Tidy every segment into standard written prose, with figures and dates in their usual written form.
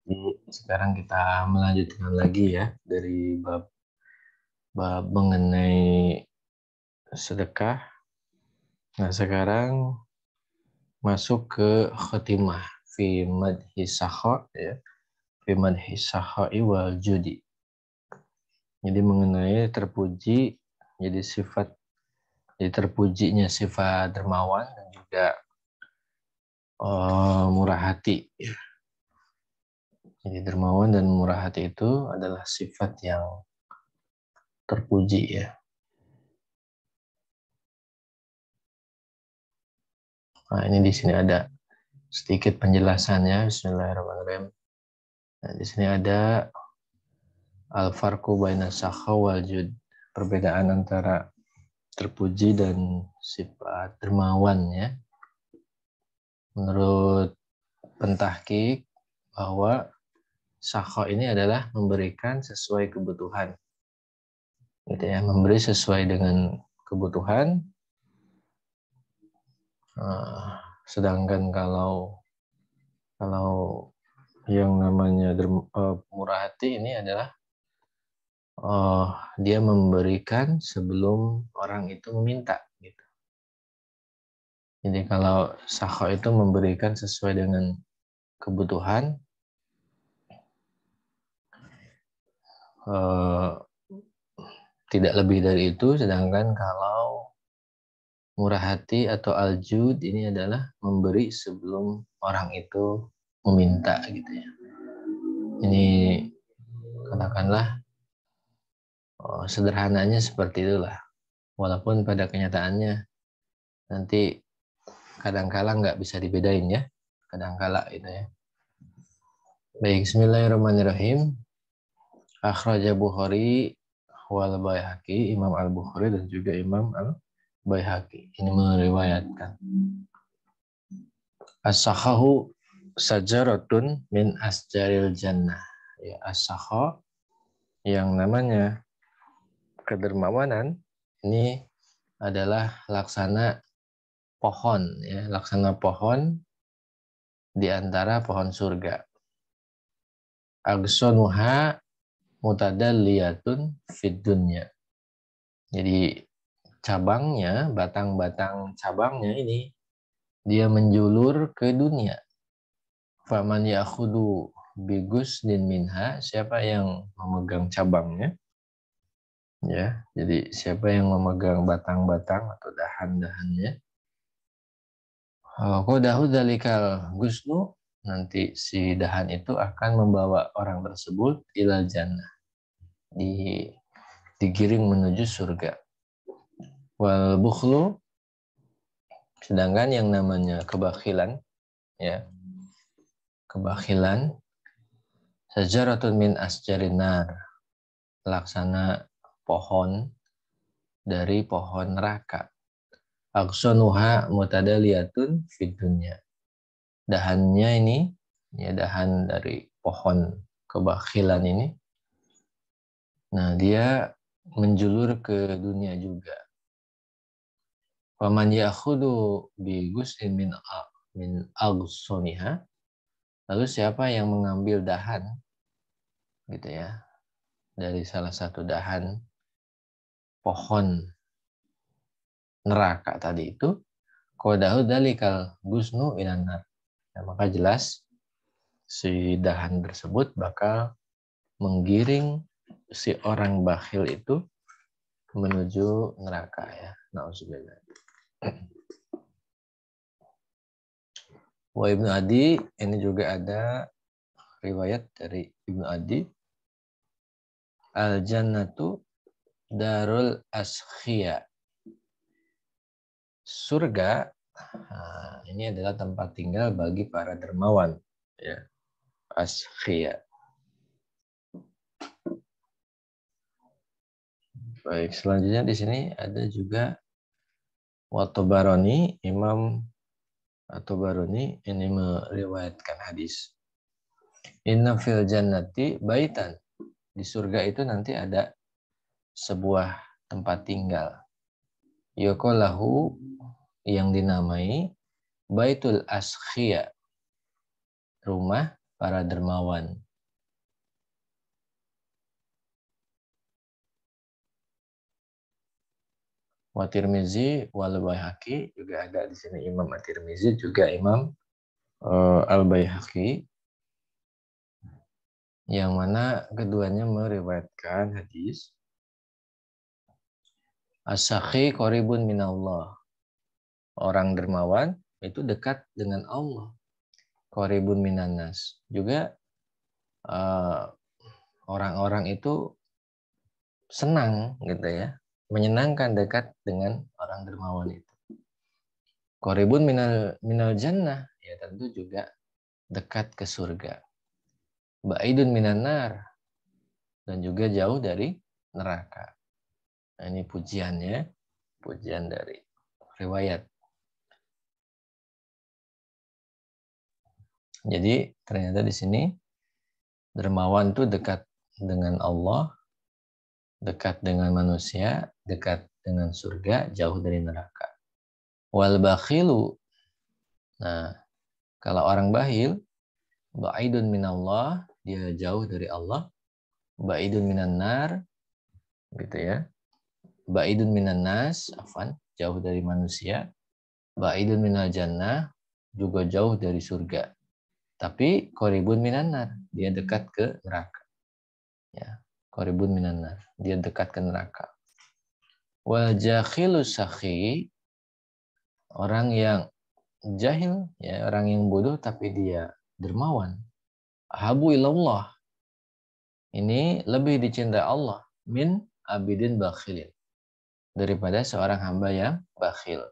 Jadi sekarang kita melanjutkan lagi ya dari bab mengenai sedekah. Nah, sekarang masuk ke khotimah fi madhi sakha ya, fi madhi sakha'i wal judi. Jadi mengenai terpuji, jadi terpujinya sifat dermawan dan juga murah hati. Jadi dermawan dan murah hati itu adalah sifat yang terpuji ya. Nah, ini di sini ada sedikit penjelasannya. Bismillahirrahmanirrahim. Nah, di sini ada al-farqu baina sakha wal jud. Perbedaan antara terpuji dan sifat dermawan ya. Menurut pentahqiq bahwa sakha ini adalah memberikan sesuai kebutuhan. Gitu ya, memberi sesuai dengan kebutuhan. Sedangkan kalau yang namanya murah hati ini adalah dia memberikan sebelum orang itu meminta gitu. Jadi kalau sakha itu memberikan sesuai dengan kebutuhan, tidak lebih dari itu. Sedangkan kalau murah hati atau aljud ini adalah memberi sebelum orang itu meminta gitu ya. Ini katakanlah sederhananya seperti itulah. Walaupun pada kenyataannya nanti kadang-kala nggak bisa dibedain ya. Kadang-kala itu ya. Baik, bismillahirrahmanirrahim. Akhraja Bukhari wal Baihaqi, Imam Al-Bukhari dan juga Imam Al-Baihaqi. Ini meriwayatkan. As-sakhahu sajaratun min asjaril jannah. Ya, as-sakha yang namanya kedermawanan ini adalah laksana pohon ya, laksana pohon di antara pohon surga. Agsonuha mutadalliyatun fid dunya. Jadi cabangnya, batang-batang cabangnya ini dia menjulur ke dunia. Faman ya'khudu bigusnin minha, siapa yang memegang cabangnya? Ya, jadi siapa yang memegang batang-batang atau dahan-dahannya? Qadahu dzalikal gusnu, nanti si dahan itu akan membawa orang tersebut ilal jannah. Digiring menuju surga. Wal bukhlu, sedangkan yang namanya kebakhilan ya, kebakhilan sajaratun min asjarin nar, laksana pohon dari pohon neraka. Aksonuha mutadaliyatun fid dunya. Dahannya ini ya, dahan dari pohon kebakhilan ini, nah dia menjulur ke dunia juga. Faman ya'khudu bi gus'in min aghsoniha, lalu siapa yang mengambil dahan gitu ya dari salah satu dahan pohon neraka tadi itu, qadahu dzalikal gusnu ilan nar. Nah, maka jelas si dahan tersebut bakal menggiring si orang bakhil itu menuju neraka ya. Nauzubillah. Wa Ibnu Adi, ini juga ada riwayat dari Ibnu Adi. Al-jannatu darul askhiya. Surga ini adalah tempat tinggal bagi para dermawan ya. Askhiya. Baik, selanjutnya di sini ada juga At-Tabarani, Imam At-Tabarani ini meriwayatkan hadis. Inna fil jannati baitan. Di surga itu nanti ada sebuah tempat tinggal. Yuqalahu, yang dinamai Baitul Askhiya, rumah para dermawan. Wa Tirmizi wal Baihaqi, juga ada di sini Imam At-Tirmizi juga Imam Al-Baihaqi, yang mana keduanya meriwayatkan hadis as-sakhi qaribun minallah. Orang dermawan itu dekat dengan Allah. Qaribun minannas. Juga orang-orang itu senang gitu ya, menyenangkan dekat dengan orang dermawan itu. Qaribun minal jannah, ya tentu juga dekat ke surga. Ba'idun minan nar, dan juga jauh dari neraka. Nah, ini pujiannya, pujian dari riwayat. Jadi ternyata di sini dermawan itu dekat dengan Allah, dekat dengan manusia, dekat dengan surga, jauh dari neraka. Wal bakhilu, nah kalau orang bakhil, ba'idun minallah, dia jauh dari Allah, ba'idun minan nar, gitu ya. Ba'idun minan nas, afwan, jauh dari manusia. Ba'idun minal jannah, juga jauh dari surga. Tapi qaribun minan nar, dia dekat ke neraka. Ya, qaribun minan nar, dia dekat ke neraka. Wal jakhilu sakhi, orang yang jahil, ya, orang yang bodoh tapi dia dermawan. Ahabu ilallah, ini lebih dicintai Allah min abidin bakhilin, daripada seorang hamba yang bakhil.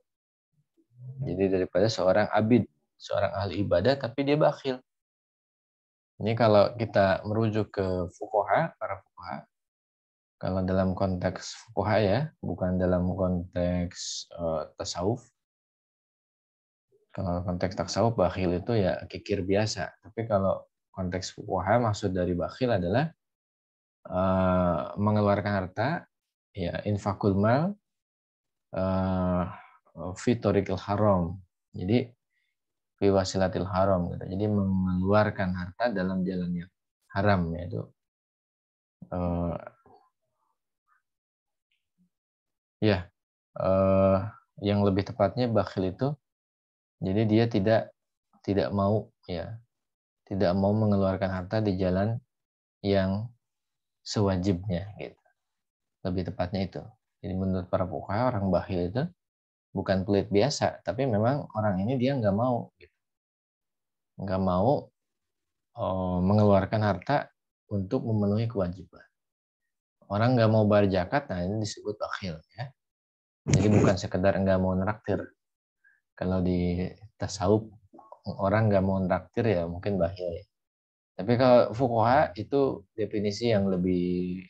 Jadi daripada seorang abid, seorang ahli ibadah tapi dia bakhil. Ini kalau kita merujuk ke fuqaha, para fuqaha, kalau dalam konteks fuqaha ya, bukan dalam konteks tasawuf. Kalau konteks tasawuf, bakhil itu ya kikir biasa. Tapi kalau konteks fuqaha, maksud dari bakhil adalah mengeluarkan harta, ya infakul mal, fitorikil haram. Jadi fiwasilatil haram, gitu. Jadi mengeluarkan harta dalam jalan yang haram, yaitu yang lebih tepatnya bakhil itu, jadi dia tidak mau, ya, tidak mau mengeluarkan harta di jalan yang sewajibnya, gitu. Lebih tepatnya itu. Jadi menurut para fuqaha, orang bakhil itu bukan pelit biasa, tapi memang orang ini dia nggak mau, gitu. Nggak mau mengeluarkan harta untuk memenuhi kewajiban. Orang nggak mau bayar zakat, nah ini disebut bakhil, ya. Jadi bukan sekedar nggak mau neraktir. Kalau di tasawuf orang nggak mau neraktir ya mungkin bakhil, ya. Tapi kalau fuqaha itu definisi yang lebih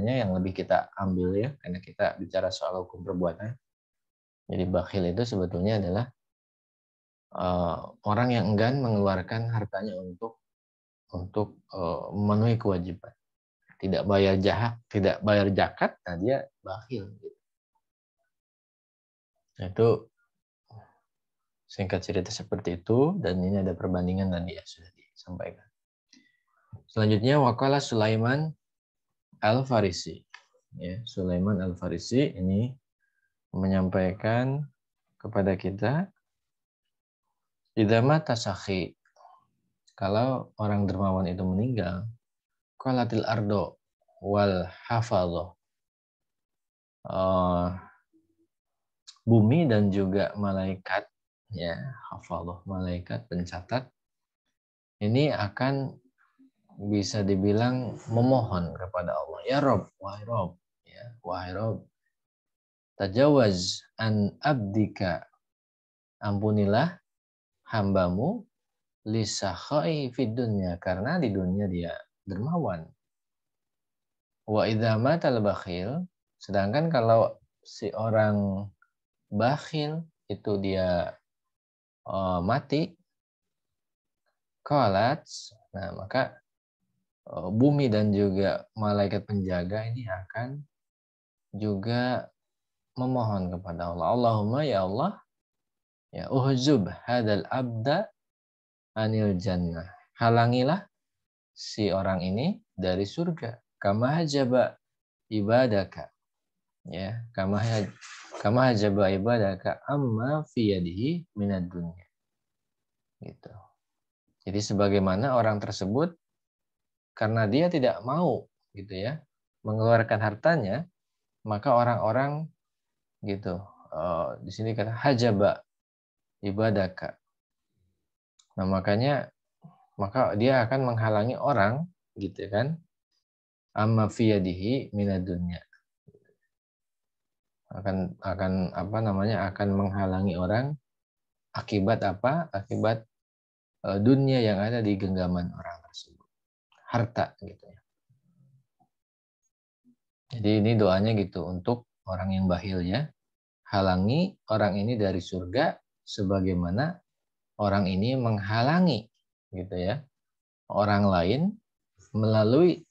yang lebih kita ambil, ya, karena kita bicara soal hukum perbuatan. Jadi bakhil itu sebetulnya adalah orang yang enggan mengeluarkan hartanya untuk memenuhi kewajiban. Tidak bayar zakat, nah dia bakhil. Nah, itu singkat cerita seperti itu, dan ini ada perbandingan tadi ya sudah disampaikan. Selanjutnya waqala Sulaiman Al-Farisi. Ya, Sulaiman Al-Farisi ini menyampaikan kepada kita, idza mata sakhi, kalau orang dermawan itu meninggal, qalatil ardo wal hafadho, bumi dan juga malaikat, ya, hafadho, malaikat pencatat, ini akan bisa dibilang memohon kepada Allah, ya Rob, wahai Rob, ya, wahai Rob, tajawaz an abdika, ampunilah hambamu lisakhai fid dunya, karena di dunia dia dermawan. Wa idza matal bakhil, sedangkan kalau si orang bakhil itu dia mati, qalat, nah maka bumi dan juga malaikat penjaga ini akan juga memohon kepada Allah, Allahumma ya Allah, ya uhzub hadal abda anil jannah, halangilah si orang ini dari surga. Kama hajaba ibadaka. Ya, kama hajaba ibadaka amma fi yadihi minad dunya. Gitu. Jadi sebagaimana orang tersebut karena dia tidak mau gitu ya mengeluarkan hartanya, maka orang-orang gitu di sini kata hajaba ibadaka. Nah, maka dia akan menghalangi orang gitu kan amma fi yadihi minad dunya. Akan apa namanya akan menghalangi orang akibat apa? Akibat dunia yang ada di genggaman orang tersebut. Harta gitu ya. Jadi ini doanya gitu untuk orang yang bakhil ya. Halangi orang ini dari surga sebagaimana orang ini menghalangi gitu ya orang lain melalui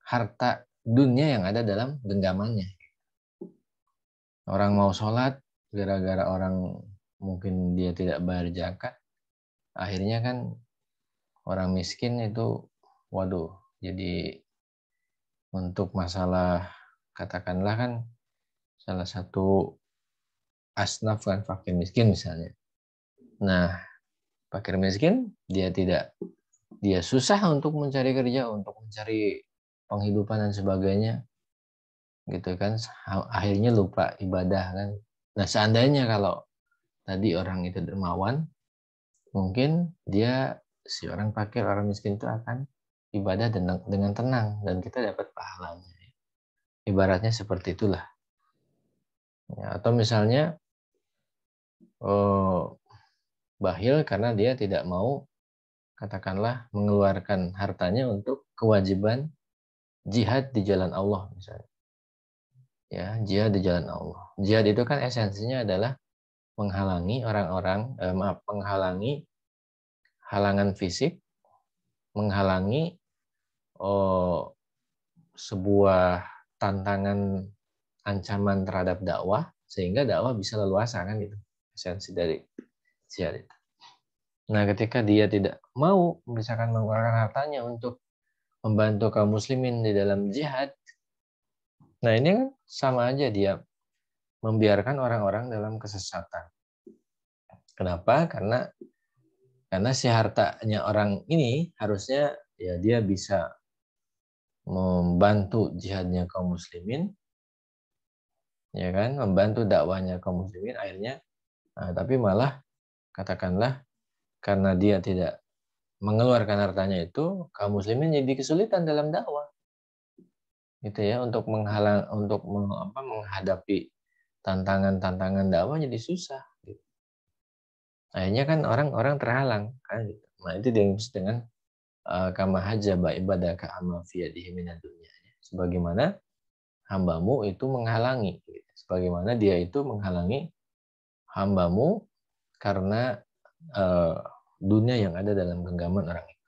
harta dunia yang ada dalam genggamannya. Orang mau sholat gara-gara orang mungkin dia tidak bayar zakat, akhirnya kan orang miskin itu waduh jadi untuk masalah katakanlah kan salah satu asnaf kan fakir miskin misalnya. Nah, fakir miskin dia susah untuk mencari kerja, untuk mencari penghidupan dan sebagainya. Gitu kan. Akhirnya lupa ibadah kan. Nah, seandainya kalau tadi orang itu dermawan, mungkin si orang fakir, orang miskin itu akan ibadah dengan tenang dan kita dapat pahalanya. Ibaratnya seperti itulah. Ya, atau misalnya bakhil karena dia tidak mau katakanlah mengeluarkan hartanya untuk kewajiban jihad di jalan Allah misalnya. Ya, jihad di jalan Allah. Jihad itu kan esensinya adalah menghalangi menghalangi halangan fisik, menghalangi sebuah tantangan ancaman terhadap dakwah sehingga dakwah bisa leluasa kan itu esensi dari jihad itu. Nah, ketika dia tidak mau misalkan mengeluarkan hartanya untuk membantu kaum muslimin di dalam jihad, nah ini kan sama aja dia membiarkan orang-orang dalam kesesatan. Kenapa? Karena si hartanya orang ini harusnya ya dia bisa membantu jihadnya kaum muslimin, ya kan, membantu dakwahnya kaum muslimin akhirnya, tapi malah katakanlah karena dia tidak mengeluarkan hartanya itu, kaum muslimin jadi kesulitan dalam dakwah, gitu ya, untuk menghadapi tantangan-tantangan dakwah jadi susah. Gitu. Akhirnya kan orang-orang terhalang kan. Gitu. Nah itu yang disebut dengan kama hajaba ibadaka amma fi yadihi minad dunya. Sebagaimana hambamu itu menghalangi, gitu. Sebagaimana dia itu menghalangi hambamu karena dunia yang ada dalam genggaman orang itu.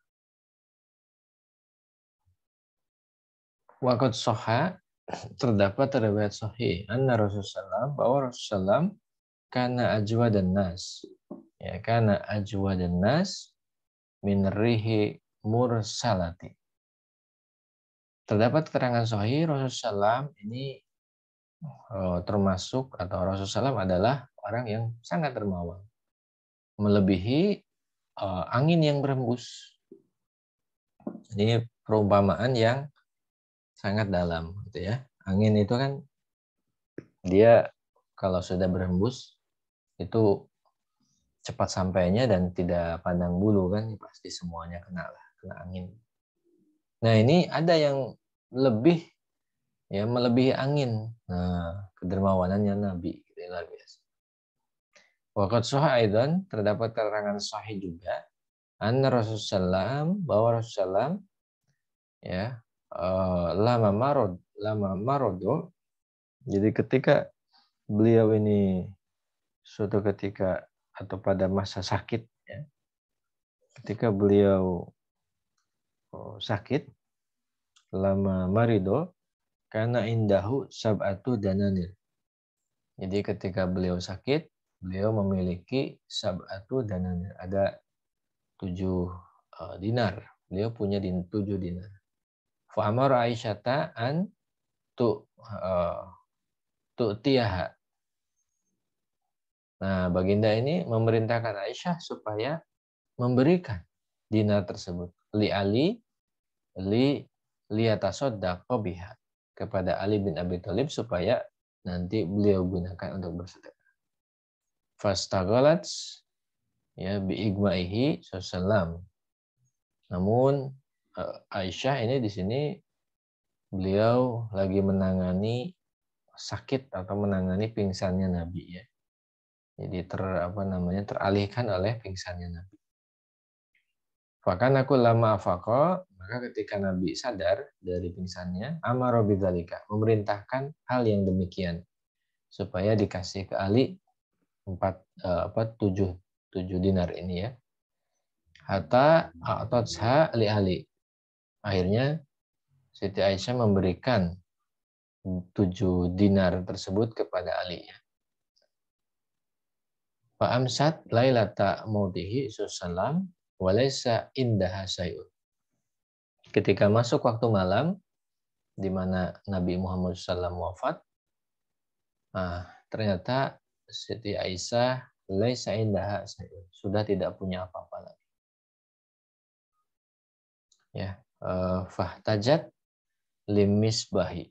Waqad shahha terdapat riwayat sahih anna Rasulullah bahwa Rasulullah kana ajwadan nas. Ya, kana ajwadan nas min rihi mursalati. Terdapat keterangan sahih Rasulullah ini termasuk atau Rasulullah adalah orang yang sangat dermawan. Melebihi angin yang berhembus. Ini perumpamaan yang sangat dalam gitu ya. Angin itu kan dia kalau sudah berhembus itu cepat sampainya dan tidak pandang bulu kan pasti semuanya kena angin. Nah, ini ada yang lebih ya melebihi angin. Nah, kedermawanannya Nabi gitu, luar biasa. Waqad sahih aidan terdapat keterangan sahih juga anna Rasulullah bahwa Rasulullah ya lama marodo. Jadi ketika beliau ini suatu ketika atau pada masa sakit ya. Ketika beliau sakit lama marido karena indahu sab'atu dananir. Jadi ketika beliau sakit, beliau memiliki sab'atu dananir. Ada 7 dinar. Beliau punya 7 dinar. Fa amara Aisyata an tu'tiyaha. Nah, baginda ini memerintahkan Aisyah supaya memberikan dinar tersebut li liyatasaddaqo biha, kepada Ali bin Abi Thalib supaya nanti beliau gunakan untuk bersedekah. Fastaghalat ya bi igmaihi sallam. Namun Aisyah ini di sini beliau lagi menangani sakit atau menangani pingsannya Nabi ya. Jadi teralihkan oleh pingsannya Nabi. Bahkan aku lama afaqo, maka ketika Nabi sadar dari pingsannya, amaro bidzalika, memerintahkan hal yang demikian supaya dikasih ke Ali 7 dinar ini ya. Hatta a'tatha li Ali. Akhirnya Siti Aisyah memberikan 7 dinar tersebut kepada Ali ya. Fa amsat lailata mautihi sallam walaysa indaha syai'un. Ketika masuk waktu malam di mana Nabi Muhammad SAW wafat, ternyata Siti Aisyah laisa indaha syai'un, sudah tidak punya apa-apa lagi. Ya, fahtajat limisbahi.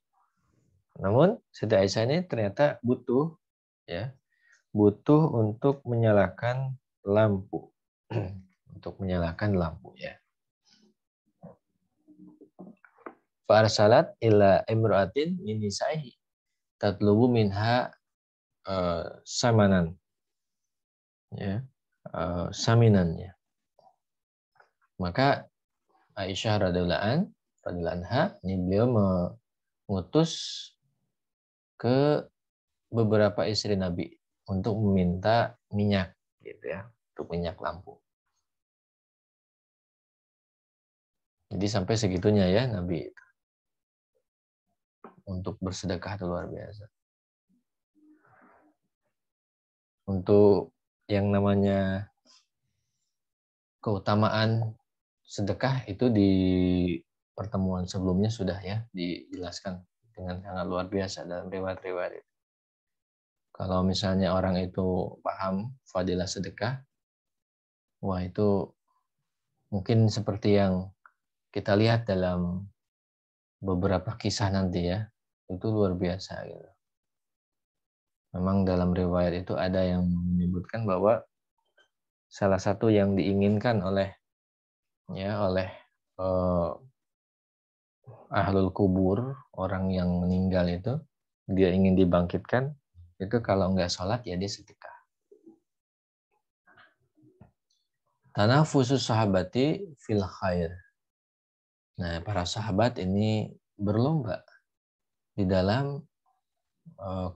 Namun Siti Aisyah ini ternyata butuh untuk menyalakan lampu. Untuk menyalakan lampu ya. Farsalat ila imra'atin min nisa'ihi tatlubu minha samanan. Ya, saminannya. Maka Aisyah radhiyallahu anha ini beliau mengutus ke beberapa istri Nabi untuk meminta minyak gitu ya, untuk minyak lampu. Jadi sampai segitunya ya Nabi itu. Untuk bersedekah itu luar biasa. Untuk yang namanya keutamaan sedekah itu di pertemuan sebelumnya sudah ya dijelaskan dengan sangat luar biasa dalam riwayat-riwayat itu. Kalau misalnya orang itu paham fadilah sedekah, wah itu mungkin seperti yang kita lihat dalam beberapa kisah nanti ya, itu luar biasa gitu. Memang dalam riwayat itu ada yang menyebutkan bahwa salah satu yang diinginkan oleh ahlul kubur, orang yang meninggal itu, dia ingin dibangkitkan, itu kalau nggak sholat ya dia sedekah. Tanafusus sahabati fil khair. Nah, para sahabat ini berlomba di dalam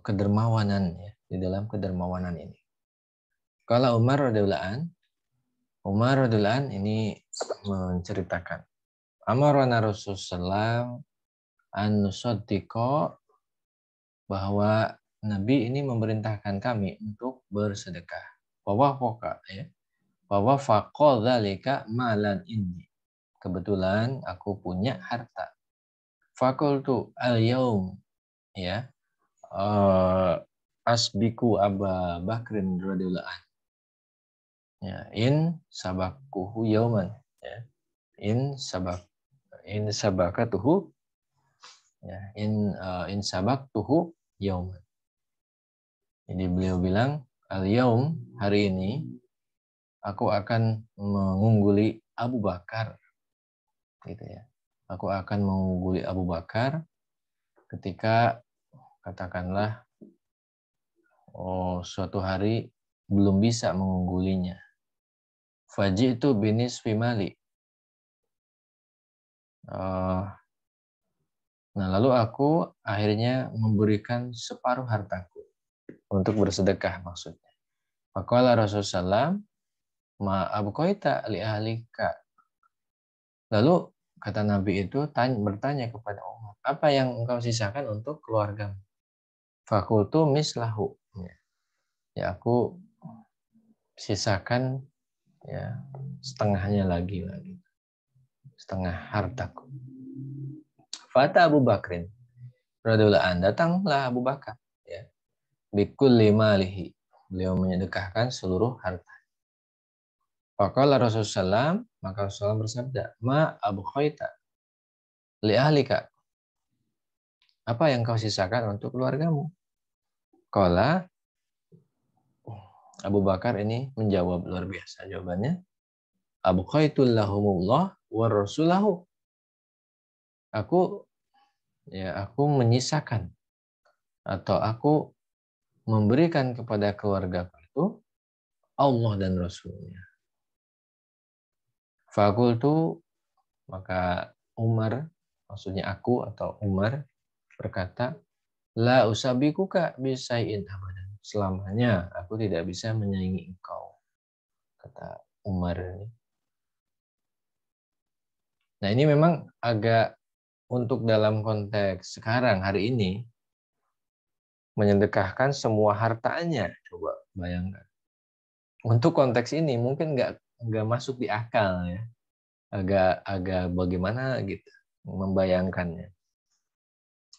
kedermawanan ya, di dalam kedermawanan ini. Kalau Umar radhiyallahu an ini menceritakan, amarana Rasulullah an nusaddiqa, bahwa Nabi ini memerintahkan kami untuk bersedekah. Wawafaqa ya. Wawafaqa dzalika malan inni. Kebetulan aku punya harta. Fakultu al-yaum ya. Asbiku Aba Bakrin radhiyallahu anhu. Ya, in sabakuhu yauman ya. In sabakatuhu ya. In sabaktuhu yauman. Jadi beliau bilang, al-yaum, hari ini, aku akan mengungguli Abu Bakar. Gitu ya. Aku akan mengungguli Abu Bakar ketika, katakanlah, suatu hari belum bisa mengunggulinya. Faji'tu binisfi mali. Nah, lalu aku akhirnya memberikan separuh hartaku untuk bersedekah maksudnya. Faqala Rasulullah, ma abqaita li ahlika. Lalu kata Nabi itu bertanya kepada Umar, apa yang engkau sisakan untuk keluargamu? Fakultu mislahu. Ya, aku sisakan ya, setengahnya lagi, setengah hartaku. Fata Abu Bakrin radhiyallahu anhu, datanglah Abu Bakar, ya, bikulli malihi, beliau menyedekahkan seluruh harta. Faqala Rasulullah, maka Rasulullah bersabda, ma abqaita li ahlika, apa yang kau sisakan untuk keluargamu? Qala, Abu Bakar ini menjawab luar biasa jawabannya, abqaitul lahumullah wa rasulahu, aku menyisakan atau aku memberikan kepada keluargaku itu Allah dan Rasulnya. Fakultu, maka Umar, maksudnya aku atau Umar berkata, la usabikuka bisai'in abadan, selamanya aku tidak bisa menyaingi engkau, kata Umar ini. Nah, ini memang agak untuk dalam konteks sekarang hari ini, menyedekahkan semua hartanya, coba bayangkan. Untuk konteks ini mungkin nggak masuk di akal, ya, agak bagaimana gitu membayangkannya.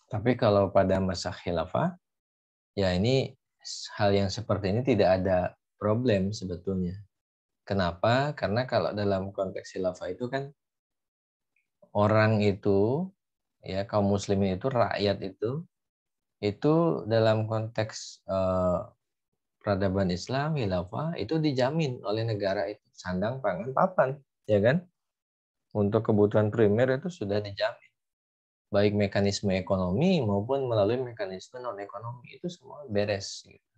Tapi kalau pada masa khilafah, ya ini hal yang seperti ini tidak ada problem sebetulnya. Kenapa? Karena kalau dalam konteks khilafah itu kan orang itu, ya, kaum muslimin itu, rakyat itu dalam konteks peradaban Islam, khilafah itu dijamin oleh negara itu, sandang, pangan, papan, ya kan? Untuk kebutuhan primer itu sudah dijamin, baik mekanisme ekonomi maupun melalui mekanisme non ekonomi, itu semua beres. Gitu.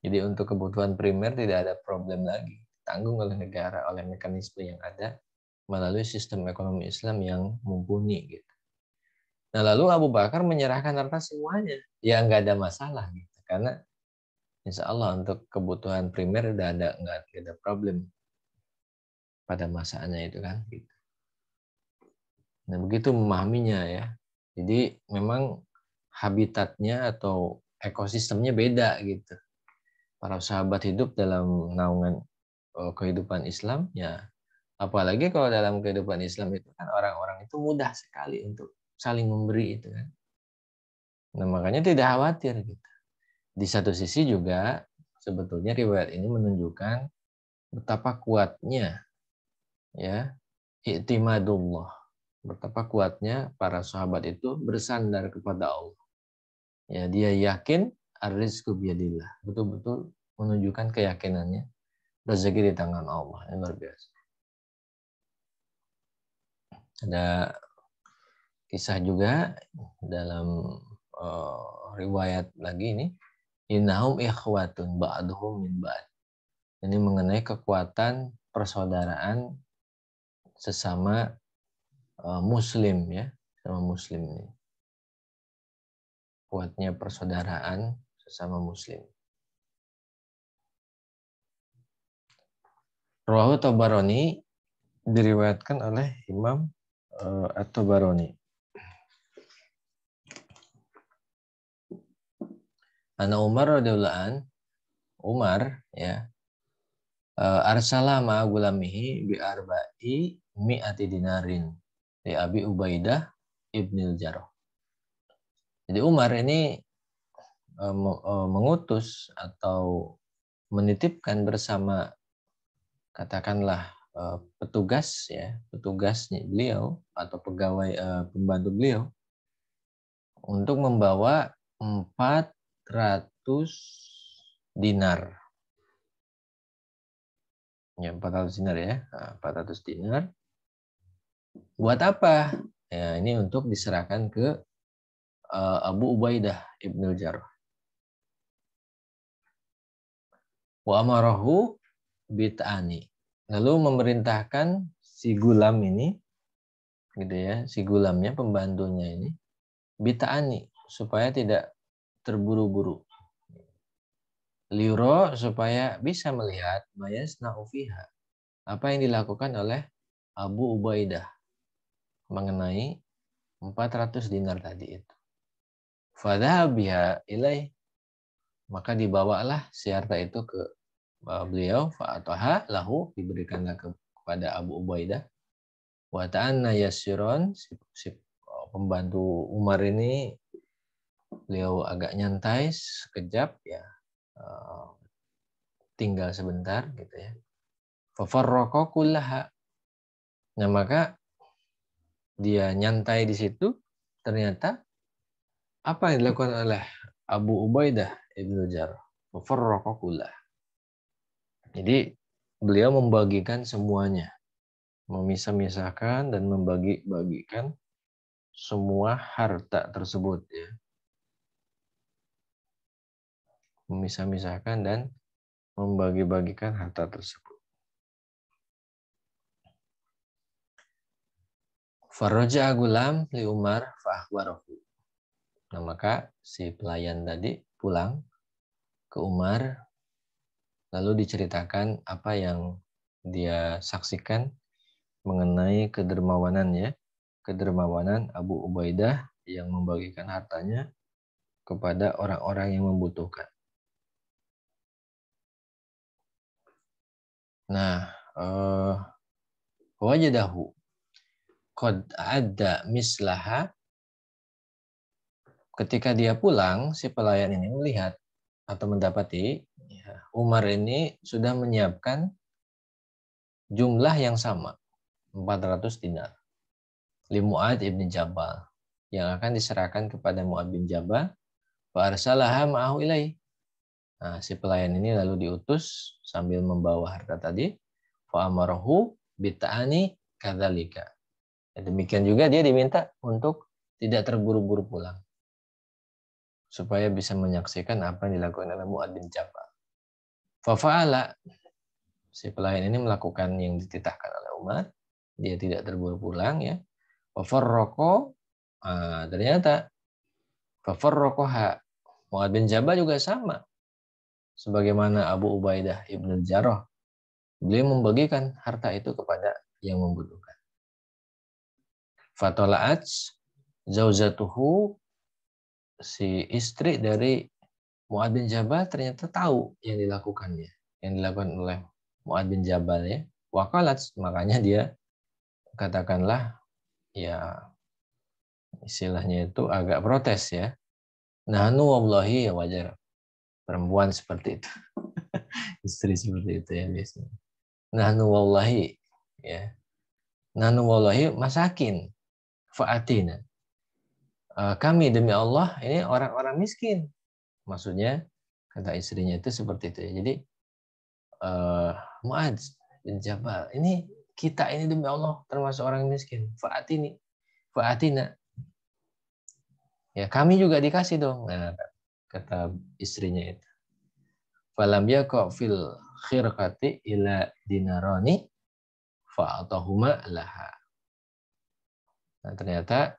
Jadi untuk kebutuhan primer tidak ada problem lagi, tanggung oleh negara, oleh mekanisme yang ada melalui sistem ekonomi Islam yang mumpuni. Gitu. Nah, lalu Abu Bakar menyerahkan harta semuanya, ya nggak ada masalah, gitu. Karena insya Allah untuk kebutuhan primer udah nggak ada problem pada masanya itu kan. Gitu. Nah, begitu memahaminya, ya. Jadi memang habitatnya atau ekosistemnya beda gitu. Para sahabat hidup dalam naungan kehidupan Islam, ya. Apalagi kalau dalam kehidupan Islam itu kan orang-orang itu mudah sekali untuk saling memberi itu kan. Nah, makanya tidak khawatir gitu. Di satu sisi juga sebetulnya riwayat ini menunjukkan betapa kuatnya, ya, i'timadullah, betapa kuatnya para sahabat itu bersandar kepada Allah. Ya, dia yakin ar-rizqu biyadillah, betul-betul menunjukkan keyakinannya rezeki di tangan Allah. Ini luar biasa. Ada kisah juga dalam riwayat lagi ini, innahum ikhwatun ba'duhum min ba'd. Ini mengenai kekuatan persaudaraan sesama muslim, ya, sama muslim ini. Kuatnya persaudaraan sesama muslim. Rawahu Tabarani, diriwayatkan oleh Imam At-Tabarani. Ana Umar radhiyallahu an, Umar, ya, arsala ma'a gulamihi bi arba'i mi'ati dinarin di Abi Ubaidah ibnil Jarrah. Jadi Umar ini mengutus atau menitipkan bersama, katakanlah, petugas, ya, petugasnya beliau atau pegawai pembantu beliau untuk membawa 400 dinar. Ya, 400 dinar, ya. 400 dinar. Buat apa? Ya, ini untuk diserahkan ke Abu Ubaidah ibnul Jarrah. Wa amarahu bit'ani. Lalu memerintahkan si gulam ini, gitu ya, si gulamnya, pembantunya ini, bit'ani, supaya tidak terburu-buru. Liuro, supaya bisa melihat mayasna'u fiha, apa yang dilakukan oleh Abu Ubaidah mengenai 400 dinar tadi itu. Fadhaha biha ilaih, maka dibawalah si harta itu ke beliau fa'ataha lahu, diberikanlah kepada Abu Ubaidah. Wa ta'anna yasiron, si pembantu Umar ini beliau agak nyantai sekejap ya, tinggal sebentar gitu ya. Fafarraqa kullaha. Nah, maka dia nyantai di situ, ternyata apa yang dilakukan oleh Abu Ubaidah Ibnu Jarrah? Fafarraqa kullaha. Jadi beliau membagikan semuanya, memisah-misahkan dan membagi-bagikan semua harta tersebut ya. Memisah-misahkan dan membagi-bagikan harta tersebut. Faraja gulam li Umar fa akhbarahu. Nah, maka si pelayan tadi pulang ke Umar, lalu diceritakan apa yang dia saksikan mengenai kedermawanannya, kedermawanan Abu Ubaidah yang membagikan hartanya kepada orang-orang yang membutuhkan. Nah, wajadahu qad ada mislaha. Ketika dia pulang, si pelayan ini melihat atau mendapati ya, Umar ini sudah menyiapkan jumlah yang sama, 400 dinar. Li Mu'ad ibn Jabal, yang akan diserahkan kepada Mu'ad bin Jabal. Wa arsalaha ma'ahu ilaih. Nah, si pelayan ini lalu diutus sambil membawa harta tadi. Fa amarahu bita'ani kadzalika. Demikian juga dia diminta untuk tidak terburu-buru pulang, supaya bisa menyaksikan apa yang dilakukan oleh Mu'ad bin Jabal. Fafa'ala, si pelayan ini melakukan yang dititahkan oleh Umar. Dia tidak terburu pulang ya. Fafarraqo, ternyata fafarraqoha, Mu'ad bin Jabal juga sama. Sebagaimana Abu Ubaidah Ibnu Jarrah, beliau membagikan harta itu kepada yang membutuhkan. Fatola'at zauzatuhu, si istri dari Mu'ad bin Jabal ternyata tahu yang dilakukannya, yang dilakukan oleh Mu'ad bin Jabal ya. Waqalat, makanya dia katakanlah ya, istilahnya itu agak protes ya. Nahnu wallahi, ya wajar perempuan seperti itu. Istri seperti itu ya biasanya. Nahnu wallahi ya. Nahnu wallahi masakin fa'atina. Kami demi Allah ini orang-orang miskin. Maksudnya kata istrinya itu seperti itu ya. Jadi Mu'ad bin Jabal, ini kita ini demi Allah termasuk orang miskin. Fa'atina. Ya, kami juga dikasih dong. Nah, kata istrinya itu. Falam yaqa fil khirqati ila dinarani fa'atahuma laha. Nah, ternyata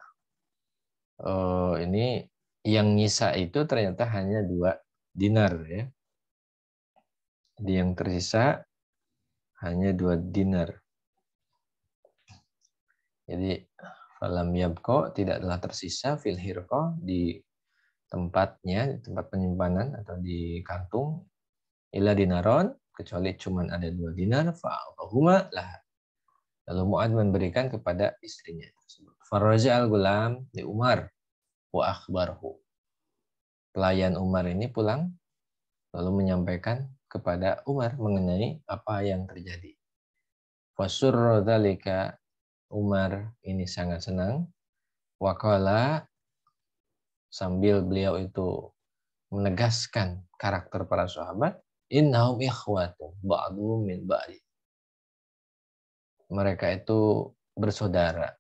ini yang nyisa itu ternyata hanya 2 dinar ya. Jadi yang tersisa hanya 2 dinar. Jadi falam yabqa, tidaklah tersisa fil hirqa, di tempatnya, di tempat penyimpanan atau di kantung, ila dinaron, kecuali cuman ada 2 dinar, fa'atahuma laha. Lalu Mu'ad memberikan kepada istrinya tersebut. Faraja al-gulam di Umar wa akhbarhu. Pelayan Umar ini pulang lalu menyampaikan kepada Umar mengenai apa yang terjadi. Fasurra dzalika, Umar ini sangat senang. Waqala, sambil beliau itu menegaskan karakter para sahabat, innahum ikhwatun ba'duhum min ba'di. Mereka itu bersaudara,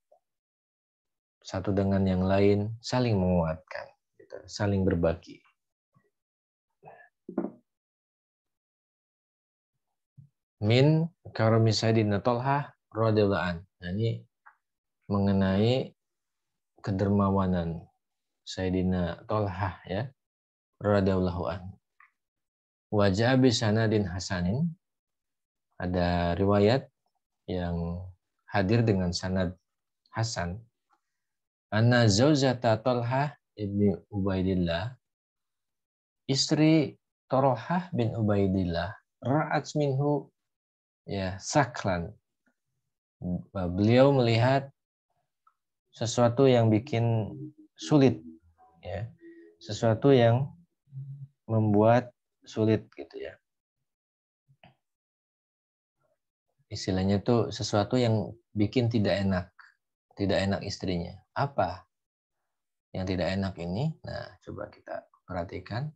satu dengan yang lain, saling menguatkan, gitu, saling berbagi. Min karami Sayyidina Tolhah radhiyallahu an. Nah, ini mengenai kedermawanan Sayyidina Tolhah ya, radhiyallahu an. Wajah bisanadin hasanin, ada riwayat yang hadir dengan sanad hasan. Anna zaujata Tolhah ibni Ubaidillah, istri Tolhah bin Ubaidillah, ra'at minhu ya saklan. Beliau melihat sesuatu yang bikin sulit, ya, sesuatu yang membuat sulit gitu ya. Istilahnya tuh sesuatu yang bikin tidak enak istrinya. Apa yang tidak enak ini? Nah, coba kita perhatikan.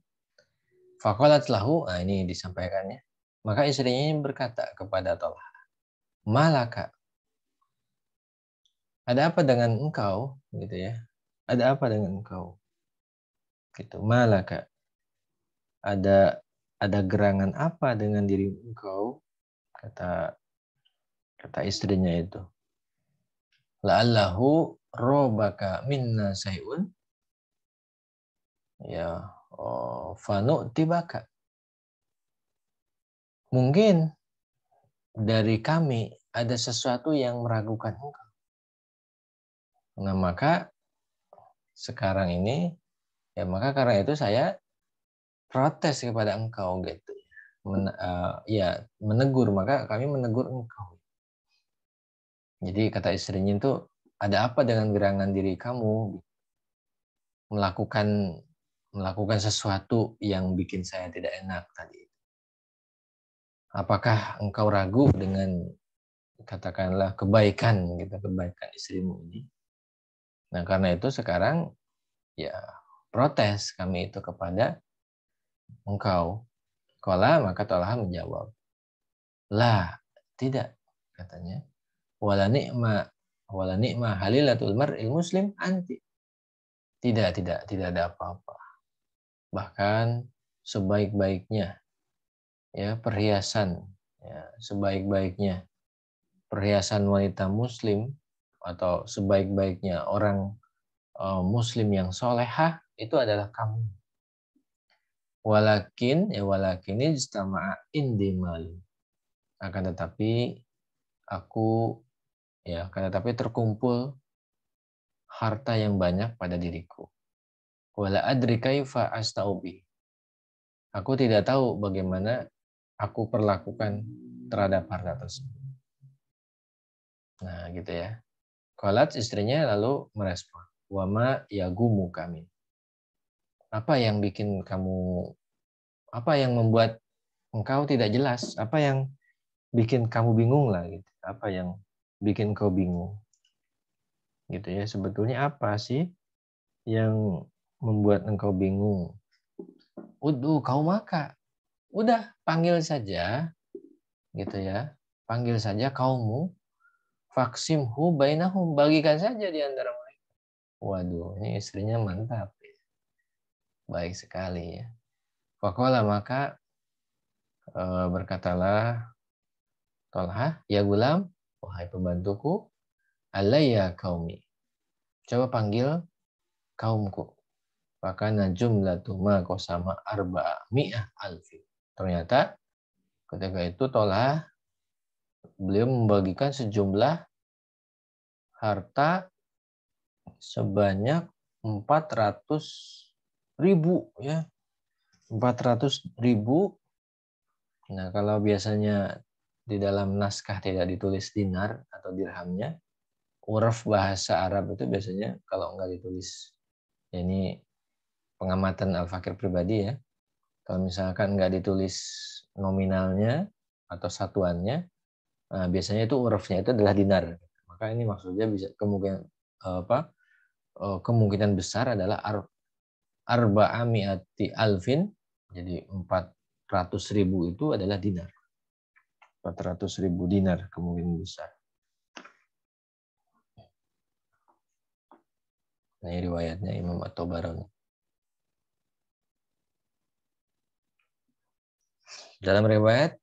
Faqalat lahu, nah ini disampaikannya. Maka istrinya ini berkata kepada Tolha, malaka, ada apa dengan engkau? Gitu ya. Ada apa dengan engkau? Gitu. Malaka, ada gerangan apa dengan diri engkau? Kata istrinya itu. La'allahu robaka minna sayun. Ya, fanu'tibaka. Mungkin dari kami ada sesuatu yang meragukan engkau. Nah, maka sekarang ini, ya maka karena itu saya protes kepada engkau gitu. Ya, menegur, maka kami menegur engkau. Jadi kata istrinya itu, ada apa dengan gerangan diri kamu melakukan sesuatu yang bikin saya tidak enak tadi. Apakah engkau ragu dengan katakanlah kebaikan gitu, kebaikan istrimu ini? Nah, karena itu sekarang ya protes kami itu kepada engkau. Qala, maka Tolha menjawab, lah, tidak, katanya. Wala ni'ma halilatul mar'il muslim anti. Tidak ada apa-apa. Bahkan sebaik-baiknya ya perhiasan, ya, sebaik-baiknya perhiasan wanita muslim atau sebaik-baiknya orang muslim yang solehah itu adalah kamu. Walakin ijtama'a indi malu. Akan tetapi terkumpul harta yang banyak pada diriku. Wala adri kaifa astaubi. Aku tidak tahu bagaimana aku perlakukan terhadap harta tersebut. Nah, gitu ya. Qalat, istrinya lalu merespon, wama yagumu kami. Apa yang membuat engkau tidak jelas? Apa yang bikin kamu bingung lah gitu. Apa yang bikin kau bingung? Gitu ya. Sebetulnya apa sih yang membuat engkau bingung? Kau maka. Udah, panggil saja gitu ya. Panggil saja kaummu. Faksimhu bainahum, bagikan saja di antara mereka. Waduh, ini istrinya mantap. Baik sekali ya. Faqala, maka berkatalah Tolha, ya gulam, wahai pembantuku, alayya kaumi. Coba panggil kaumku. Fakana jumlatu ma qasama arba'mi'ah alfi. Ternyata ketika itu Tolha beliau membagikan sejumlah harta sebanyak 400.000 ya. 400.000. Nah, kalau biasanya di dalam naskah tidak ditulis dinar atau dirhamnya, uraf bahasa Arab itu biasanya kalau nggak ditulis, ya ini pengamatan Al-Fakir pribadi ya, kalau misalkan nggak ditulis nominalnya atau satuannya, nah biasanya itu urafnya itu adalah dinar. Maka ini maksudnya bisa kemungkinan besar adalah arba'ami'ati alfin, jadi 400.000 itu adalah dinar. 400.000 dinar kemungkinan besar. Nah, ini riwayatnya Imam At-Tabarani. Dalam riwayat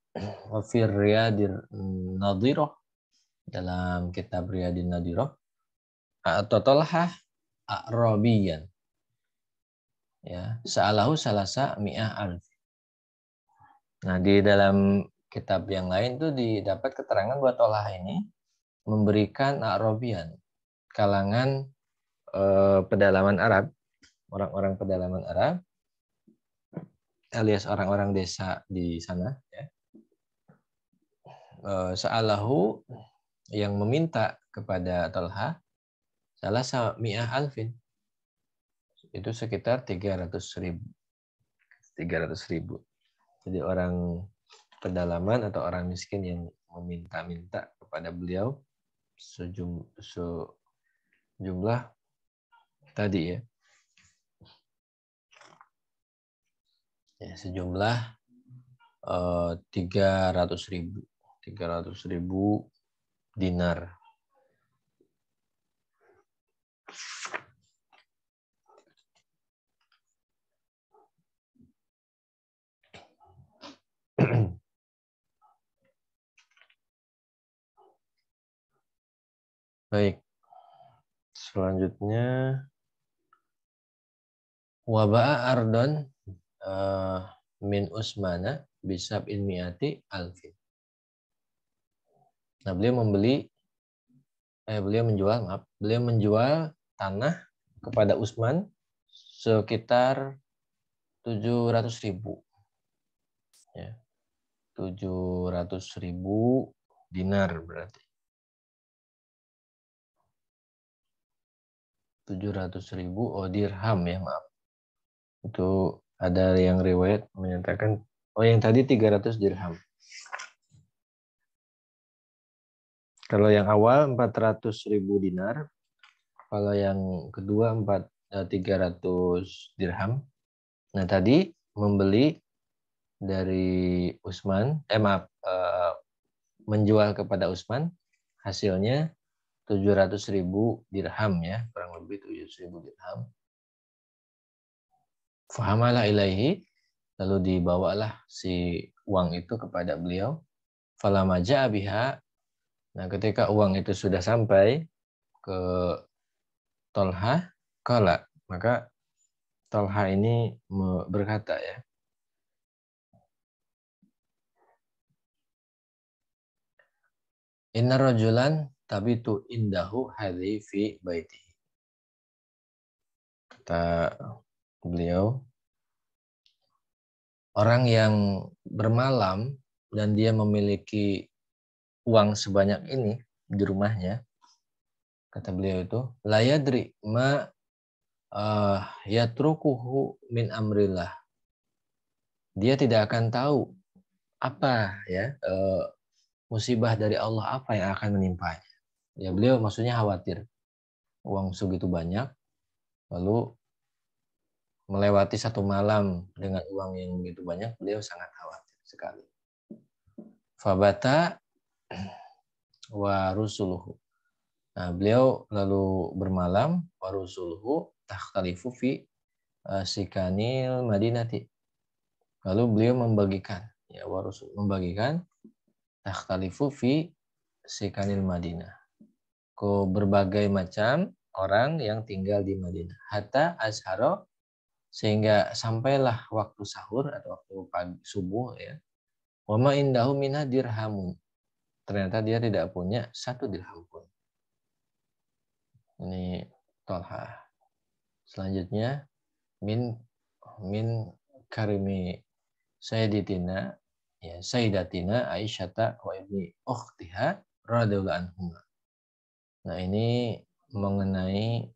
Wafir Riyadir Nadhiroh, dalam kitab Riyadin Nadhiroh, atau Tolhah A'rabiyan, ya, sa'alahu salasa mi'ah alf. Nah, di dalam kitab yang lain tuh didapat keterangan bahwa Tolhah ini memberikan A'rabiyan, kalangan pedalaman Arab, orang-orang pedalaman Arab, alias orang-orang desa di sana, ya, Sa'alahu yang meminta kepada Talha salah mi'ah alfin. Itu sekitar 300.000. 300.000. Jadi orang pedalaman atau orang miskin yang meminta-minta kepada beliau sejumlah tadi ya. Sejumlah 300.000 dinar. Baik. Selanjutnya waba'a ardon min Usmana bisab mi'ati alfin. Nah, beliau menjual tanah kepada Utsman sekitar 700.000. Ya. 700.000 dinar berarti. 700.000 dirham ya, maaf. Itu ada yang riwayat menyatakan yang tadi 300 dirham. Kalau yang awal 400.000 dinar, kalau yang kedua 300 dirham. Nah, tadi membeli dari Utsman, menjual kepada Utsman, hasilnya 700.000 dirham ya, kurang lebih 700.000 dirham. Fahamala ilaihi, lalu dibawalah si uang itu kepada beliau. Falama ja'a biha, nah ketika uang itu sudah sampai ke Talha, maka Talha ini berkata ya, inna rajulan tabitu indahu hadhi fi baitihi. Kata beliau, orang yang bermalam dan dia memiliki uang sebanyak ini di rumahnya, kata beliau itu, la yadri ma yatrukuhu min amrillah. Dia tidak akan tahu apa ya musibah dari Allah apa yang akan menimpanya. Ya, beliau maksudnya khawatir uang segitu banyak lalu melewati satu malam dengan uang yang begitu banyak, beliau sangat khawatir sekali. Fabata wa rusuluhu. Nah, beliau lalu bermalam wa rusuluhu takhtalifu fi sikanil madinati. Lalu beliau membagikan takhtalifu fi sikanil Madinah ke berbagai macam orang yang tinggal di Madinah. Hatta azharo, sehingga sampailah waktu sahur atau waktu pagi subuh ya. Wa ma indahu minha dirhamun. Ternyata dia tidak punya 1 dirham pun. Ini Talha. Selanjutnya min karimi sayyidatina Aisyata wa ibni ukhtiha radhiyallahu anhuma. Nah, ini mengenai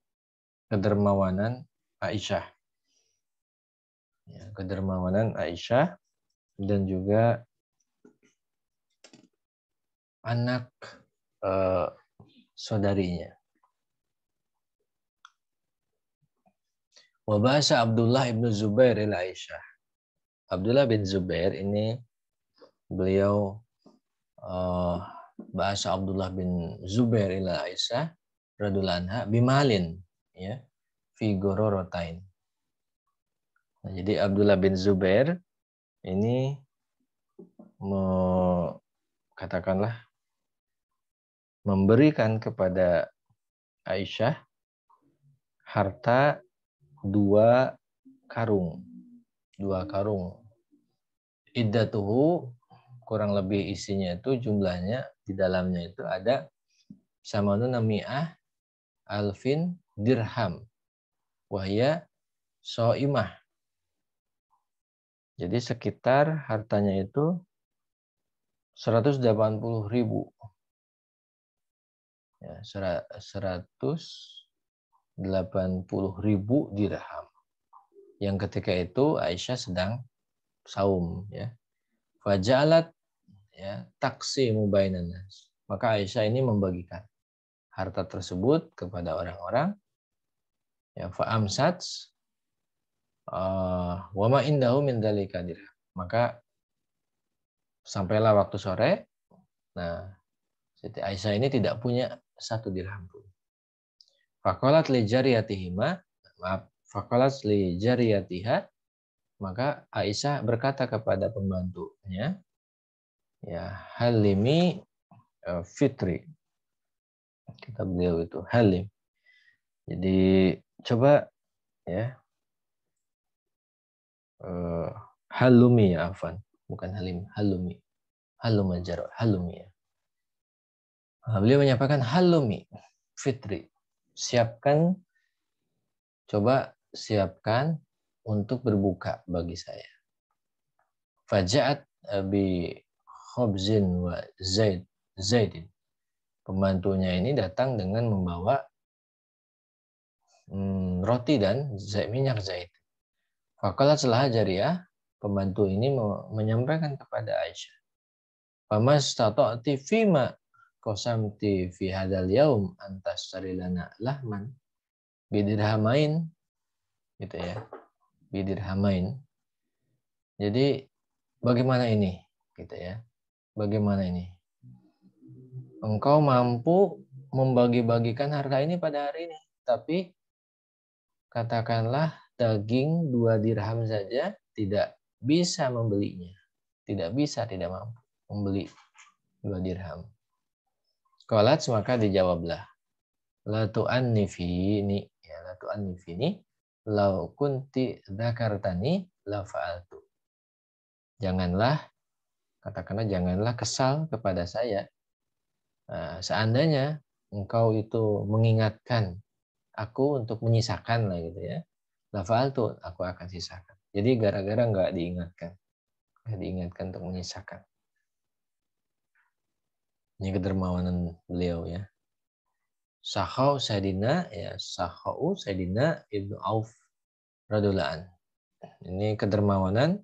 kedermawanan Aisyah. Ya, kedermawanan Aisyah dan juga anak saudarinya. Wa bahasa Abdullah ibn Zubair ila Aisyah. Abdullah bin Zubair ini beliau bahasa Abdullah bin Zubair ila Aisyah radhiyallahu anha bimalin ya fi gororotain. Nah, jadi Abdullah bin Zubair ini katakanlah memberikan kepada Aisyah harta 2 karung. Iddatuhu, kurang lebih isinya itu jumlahnya di dalamnya itu ada samanuna mi'ah alfin dirham wahya so'imah. Jadi sekitar hartanya itu 180.000. Ya, 180.000 dirham. Yang ketika itu Aisyah sedang saum, ya. Faja'alat, ya, taksimu bainan nas. Maka Aisyah ini membagikan harta tersebut kepada orang-orang, ya, fa'amsat wa ma indahu min dzalika dirham. Maka sampailah waktu sore. Nah, Siti Aisyah ini tidak punya 1 dirham pun. Faqalat li jariyatihima, maaf, faqalat li jariyatiha, maka Aisyah berkata kepada pembantunya, ya, halimi fitri. Kata beliau itu halim. Jadi coba, ya, halumi, ya, afan, bukan halim, halumi. Halum ajar, halumi, ya. Beliau menyampaikan halumi fitri. Siapkan, coba siapkan untuk berbuka bagi saya. Faja'at bi khobzin wa zaidin. Pembantunya ini datang dengan membawa roti dan minyak zaitun. Faqalat setelah jariyah, pembantu ini menyampaikan kepada Aisyah, "Famastata'ti fima qasamti fi hadzal yaum antashtari lana lahman bidirhamain." Gitu ya. Bidirhamain. Jadi bagaimana ini? Gitu ya. Bagaimana ini? Engkau mampu membagi-bagikan harta ini pada hari ini, tapi katakanlah daging 2 dirham saja tidak bisa membelinya. Tidak bisa, tidak mampu membeli 2 dirham. Qalat, maka dijawablah, la tu'annifini, ya, la tu'annifini, law kunti dzakartani la fa'altu. Janganlah, katakanlah janganlah kesal kepada saya. Seandainya engkau itu mengingatkan aku untuk menyisakan lah, gitu ya. Lafal tuh aku akan sisakan. Jadi gara-gara nggak diingatkan untuk menyisakan. Ini kedermawanan beliau, ya. Sakhau Sayyidina, ya, Sakhau Sayyidina Ibnu Auf radhiyallahu an. Ini kedermawanan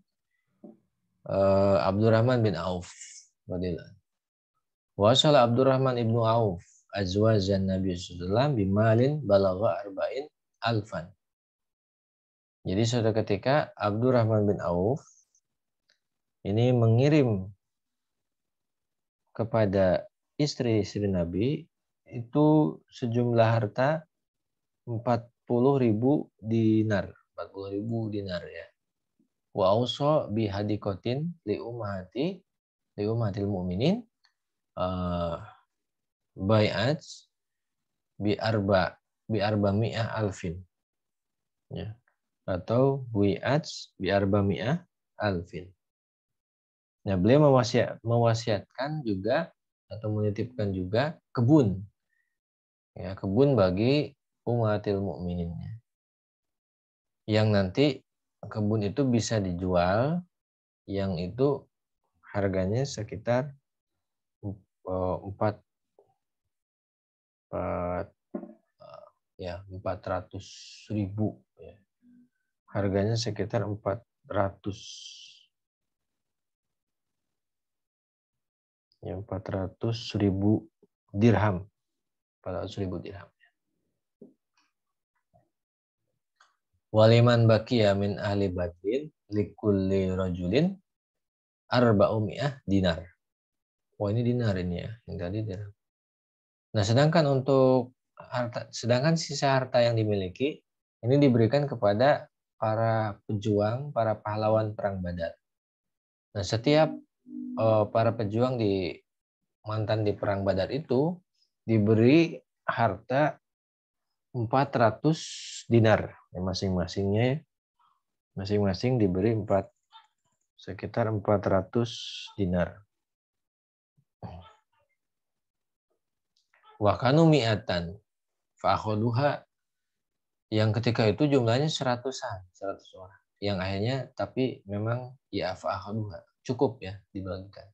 Abdurrahman bin Auf radhiyallahu an. Wasala Abdurrahman ibnu Auf azwajan Nabi sallallahu alaihi wasallam bimalin balagha arba'in alfan. Jadi suatu ketika Abdurrahman bin Auf ini mengirim kepada istri-istri Nabi itu sejumlah harta 40.000 dinar. 40.000 dinar, ya. Wa ausa bi hadikotin li ummatil mu'minin bai'at bi arba mi'ah alfin, ya, atau bai'at bi arba mi'ah alfin. Nah, beliau mewasiatkan juga atau menitipkan juga kebun, ya, kebun bagi ummatil mukminin, yang nanti kebun itu bisa dijual, yang itu harganya sekitar 400.000, ya. Harganya sekitar 400.000 dirham. 400.000 dirham. Waliman baqiya min ahli badrin likulli rajulin arba'umiyah dinar. Wah, ini dinar ini, ya, yang tadi dirham. Nah, sedangkan sisa harta yang dimiliki ini diberikan kepada para pejuang, para pahlawan perang Badar. Nah, setiap para pejuang mantan di perang Badar itu diberi harta 400 dinar, ya, masing-masing diberi sekitar 400 dinar. Wa kanu mi'atan fa akhuduha, yang ketika itu jumlahnya 100 orang. Yang akhirnya tapi memang ya fa akhuduha, cukup, ya, dibagikan.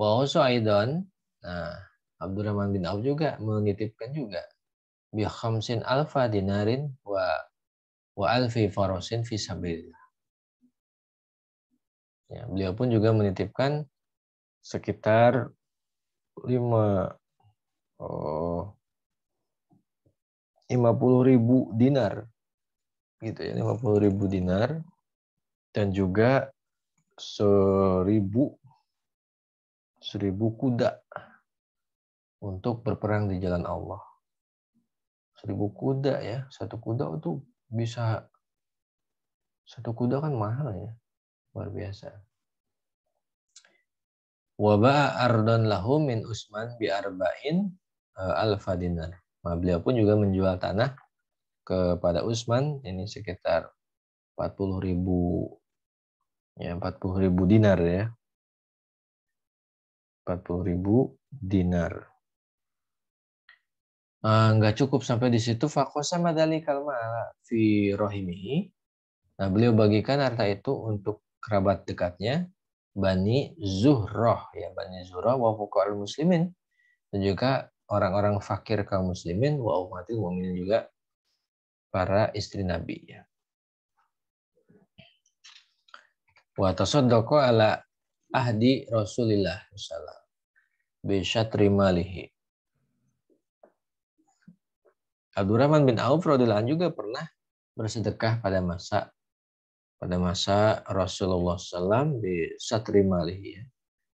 Wa also aidon. Nah, Abdurrahman bin Auf juga menitipkan juga bi khamsin alfa dinarin wa alfi farosin fi sabilillah. Ya, beliau pun juga menitipkan sekitar 50.000 dinar gitu ya, 50.000 dinar, dan juga 1.000 kuda untuk berperang di jalan Allah. 1.000 kuda ya, satu kuda itu bisa, satu kuda kan mahal ya, luar biasa. Wa ba'a ardon lahu min Utsman bi arba'in alfa dinar. Nah, beliau pun juga menjual tanah kepada Utsman ini sekitar 40.000 ya, 40.000 dinar ya. 40.000 dinar. Nggak cukup sampai di situ, faqasama dzalikal mala fi rahimihi. Nah, beliau bagikan harta itu untuk kerabat dekatnya, Bani Zuhrah ya, Bani Zuhrah wa fuqara'il muslimin, dan juga orang-orang fakir kaum muslimin, wa ummatil mu'minin, juga para istri Nabi ya. Wa tasaddaqa ala ahdi Rasulillah sallallahu bi syatri malihi. Abdurrahman bin Auf radhiyallahu anhu juga pernah bersedekah pada masa Rasulullah SAW di syatri malihi ya,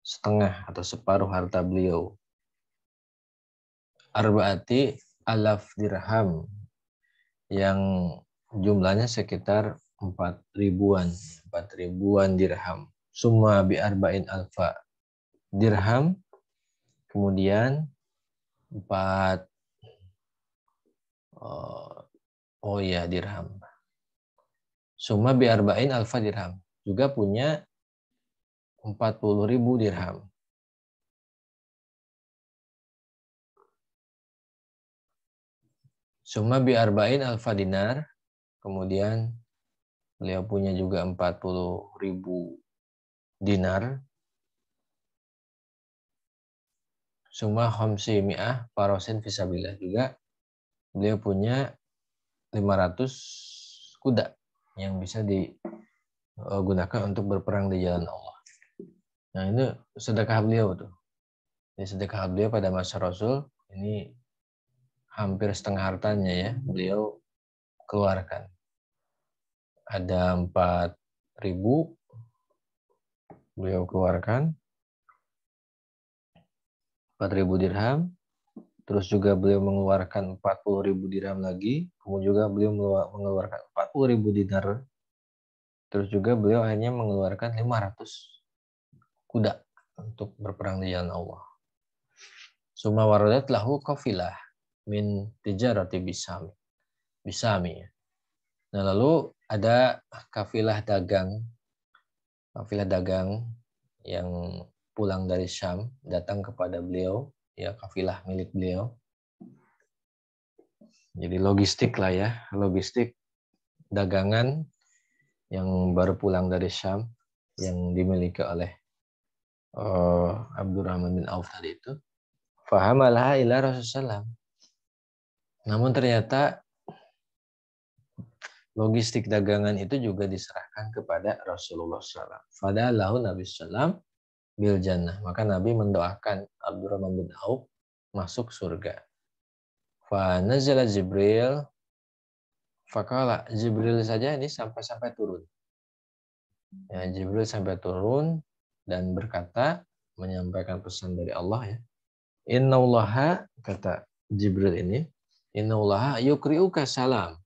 setengah atau separuh harta beliau. Arba'ati alaf dirham, yang jumlahnya sekitar 4.000-an dirham. Summa bi arba'in alfa dirham, kemudian 4 dirham. Summa bi arba'in alfa dirham, juga punya 40.000 dirham. Summa bi arba'in alfa dinar, kemudian beliau punya juga 40.000 dinar. Summa khamsi mi'ah farosin fisabilillah, juga beliau punya 500 kuda yang bisa digunakan untuk berperang di jalan Allah. Nah, itu sedekah beliau tuh. Jadi sedekah beliau pada masa Rasul ini hampir setengah hartanya ya beliau keluarkan. Ada 4.000 beliau keluarkan, 4.000 dirham. Terus juga beliau mengeluarkan 40.000 dirham lagi. Kemudian juga beliau mengeluarkan 40.000 dinar. Terus juga beliau akhirnya mengeluarkan 500 kuda untuk berperang di jalan Allah. Summa waradat lahu qafilah min tijarati bisami. Nah, lalu ada kafilah dagang yang pulang dari Syam datang kepada beliau, ya, kafilah milik beliau. Jadi logistik lah ya, logistik dagangan yang baru pulang dari Syam yang dimiliki oleh Abdurrahman bin Auf tadi itu. Fahamalah ila Rasulullah. Namun ternyata logistik dagangan itu juga diserahkan kepada Rasulullah SAW. Fadalahu Nabi SAW bil jannah. Maka Nabi mendoakan Abdurrahman bin Auf masuk surga. Fa nazala Jibril. Fakala Jibril saja ini sampai turun. Ya, Jibril sampai turun dan berkata, menyampaikan pesan dari Allah ya. Innallaha, kata Jibril ini, innallaha yukri'uka salam.